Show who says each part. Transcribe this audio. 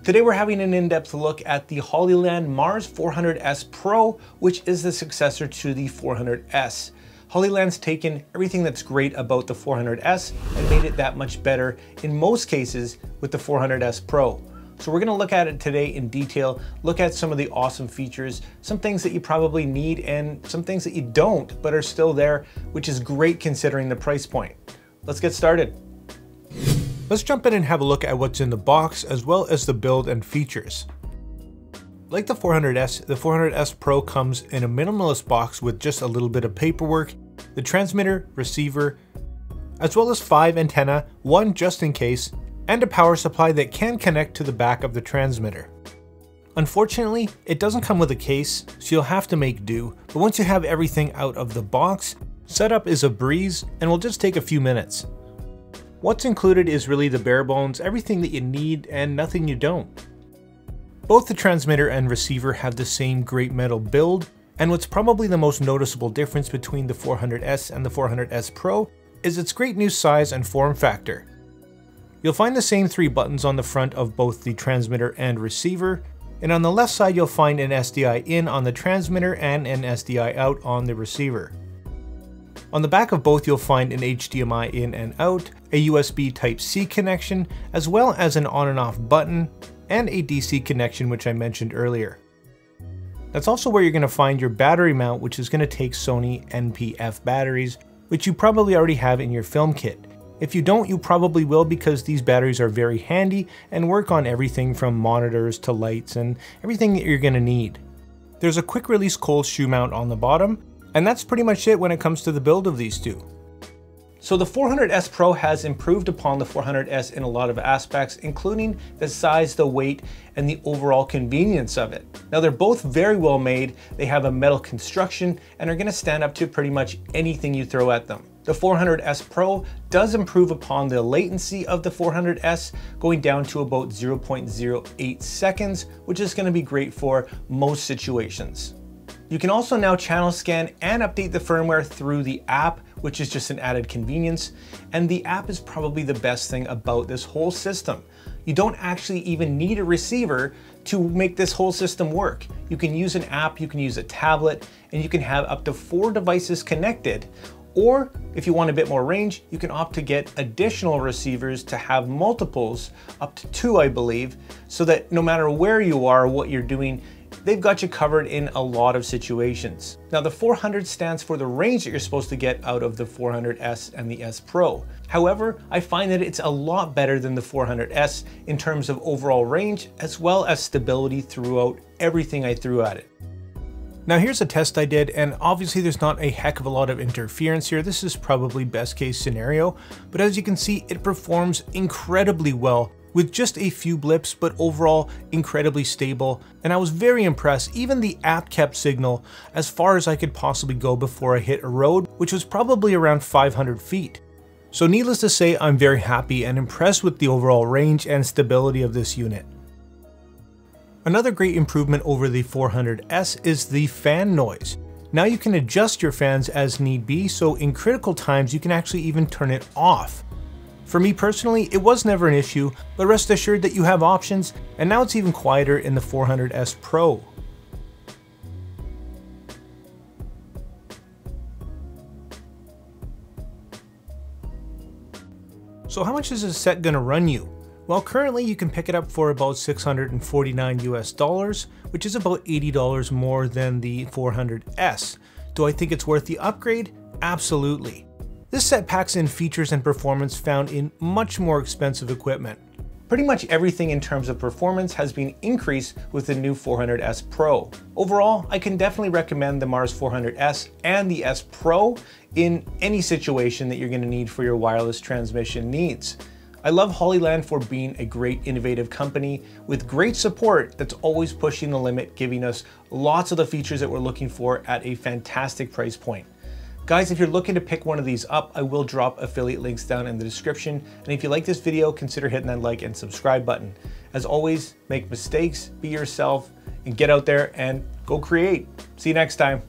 Speaker 1: Today we're having an in-depth look at the Hollyland Mars 400s Pro, which is the successor to the 400s. Hollyland's taken everything that's great about the 400s and made it that much better in most cases with the 400s Pro. So we're going to look at it today in detail, look at some of the awesome features, some things that you probably need and some things that you don't but are still there, which is great considering the price point. Let's get started. Let's jump in and have a look at what's in the box as well as the build and features. Like the 400s, the 400s Pro comes in a minimalist box with just a little bit of paperwork, the transmitter, receiver, as well as 5 antennae, one just in case, and a power supply that can connect to the back of the transmitter. Unfortunately, it doesn't come with a case, so you'll have to make do, but once you have everything out of the box, setup is a breeze and will just take a few minutes. What's included is really the bare bones, everything that you need and nothing you don't. Both the transmitter and receiver have the same great metal build, and what's probably the most noticeable difference between the 400s and the 400s Pro is its great new size and form factor. You'll find the same 3 buttons on the front of both the transmitter and receiver, and on the left side you'll find an SDI in on the transmitter and an SDI out on the receiver. On the back of both you'll find an HDMI in and out, a USB Type-C connection, as well as an on and off button, and a DC connection which I mentioned earlier. That's also where you're going to find your battery mount, which is going to take Sony NP-F batteries, which you probably already have in your film kit. If you don't, you probably will because these batteries are very handy and work on everything from monitors to lights and everything that you're going to need. There's a quick release cold shoe mount on the bottom, and that's pretty much it when it comes to the build of these two. So the 400s Pro has improved upon the 400s in a lot of aspects, including the size, the weight, and the overall convenience of it. Now they're both very well made, they have a metal construction, and are going to stand up to pretty much anything you throw at them. The 400s Pro does improve upon the latency of the 400s, going down to about 0.08 seconds, which is going to be great for most situations. You can also now channel scan and update the firmware through the app, which is just an added convenience. And the app is probably the best thing about this whole system. You don't actually even need a receiver to make this whole system work. You can use an app, you can use a tablet, and you can have up to 4 devices connected. Or if you want a bit more range, you can opt to get additional receivers to have multiples, up to 2 I believe, so that no matter where you are or what you're doing, they've got you covered in a lot of situations. Now the 400 stands for the range that you're supposed to get out of the 400s and the S Pro. However, I find that it's a lot better than the 400s in terms of overall range as well as stability throughout everything I threw at it. Now here's a test I did, and obviously there's not a heck of a lot of interference here. This is probably best case scenario, but as you can see, it performs incredibly well with just a few blips, but overall incredibly stable. And I was very impressed. Even the app kept signal as far as I could possibly go before I hit a road, which was probably around 500 feet. So needless to say, I'm very happy and impressed with the overall range and stability of this unit. Another great improvement over the 400s is the fan noise. Now you can adjust your fans as need be, so in critical times you can actually even turn it off. For me personally, it was never an issue, but rest assured that you have options, and now it's even quieter in the 400s Pro. So how much is this set gonna run you? Well, currently you can pick it up for about $649 US, which is about $80 more than the 400s. Do I think it's worth the upgrade? Absolutely. This set packs in features and performance found in much more expensive equipment. Pretty much everything in terms of performance has been increased with the new 400s Pro. Overall, I can definitely recommend the Mars 400s and the S Pro in any situation that you're going to need for your wireless transmission needs. I love Hollyland for being a great innovative company with great support that's always pushing the limit, giving us lots of the features that we're looking for at a fantastic price point. Guys, if you're looking to pick one of these up, I will drop affiliate links down in the description. And if you like this video, consider hitting that like and subscribe button. As always, make mistakes, be yourself, and get out there and go create. See you next time.